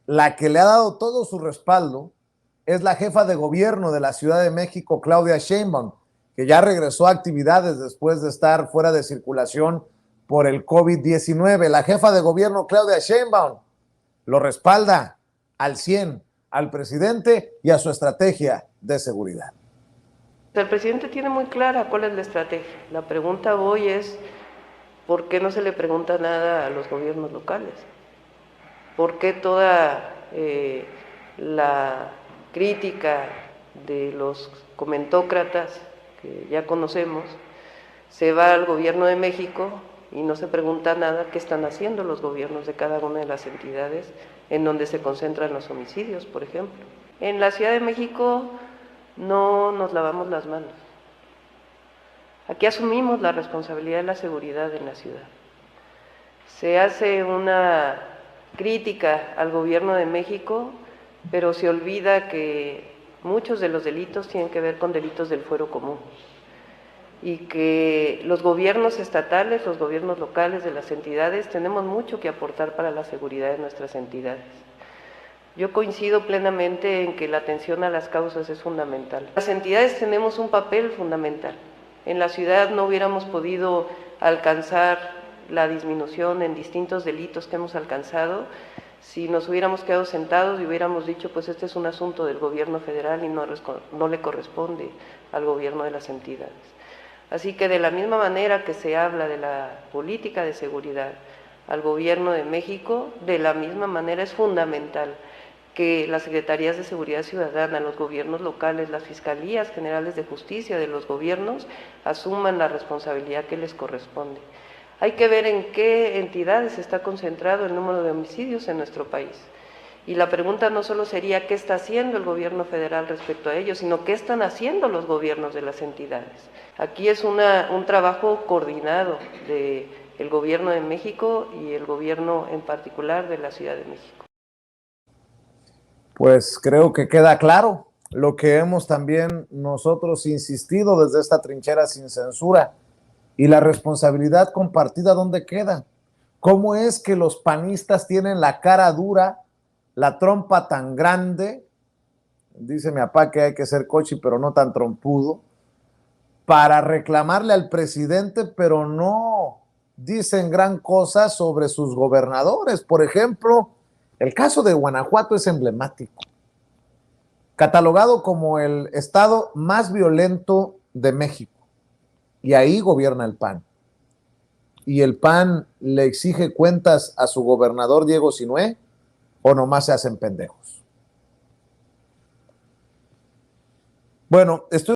la que le ha dado todo su respaldo es la jefa de gobierno de la Ciudad de México, Claudia Sheinbaum, que ya regresó a actividades después de estar fuera de circulación por el COVID-19. La jefa de gobierno, Claudia Sheinbaum, lo respalda al 100 al presidente y a su estrategia de seguridad. El presidente tiene muy clara cuál es la estrategia. La pregunta hoy es, ¿por qué no se le pregunta nada a los gobiernos locales? ¿Por qué toda la crítica de los comentócratas que ya conocemos se va al gobierno de México y no se pregunta nada qué están haciendo los gobiernos de cada una de las entidades en donde se concentran los homicidios, por ejemplo? En la Ciudad de México no nos lavamos las manos. Aquí asumimos la responsabilidad de la seguridad en la ciudad. Se hace una crítica al gobierno de México, pero se olvida que muchos de los delitos tienen que ver con delitos del fuero común y que los gobiernos estatales, los gobiernos locales de las entidades tenemos mucho que aportar para la seguridad de nuestras entidades. Yo coincido plenamente en que la atención a las causas es fundamental. Las entidades tenemos un papel fundamental. En la ciudad no hubiéramos podido alcanzar la disminución en distintos delitos que hemos alcanzado si nos hubiéramos quedado sentados y hubiéramos dicho, pues este es un asunto del gobierno federal y no le corresponde al gobierno de las entidades. Así que de la misma manera que se habla de la política de seguridad al gobierno de México, de la misma manera es fundamental que las Secretarías de Seguridad Ciudadana, los gobiernos locales, las Fiscalías Generales de Justicia de los gobiernos asuman la responsabilidad que les corresponde. Hay que ver en qué entidades está concentrado el número de homicidios en nuestro país. Y la pregunta no solo sería qué está haciendo el gobierno federal respecto a ello, sino qué están haciendo los gobiernos de las entidades. Aquí es un trabajo coordinado del gobierno de México y el gobierno en particular de la Ciudad de México. Pues creo que queda claro lo que hemos también nosotros insistido desde esta trinchera sin censura. Y la responsabilidad compartida, ¿dónde queda? ¿Cómo es que los panistas tienen la cara dura, la trompa tan grande? Dice mi papá que hay que ser cochi, pero no tan trompudo, para reclamarle al presidente, pero no dicen gran cosa sobre sus gobernadores. Por ejemplo, el caso de Guanajuato es emblemático. Catalogado como el estado más violento de México. Y ahí gobierna el PAN. Y el PAN le exige cuentas a su gobernador Diego Sinué, o nomás se hacen pendejos. Bueno, estoy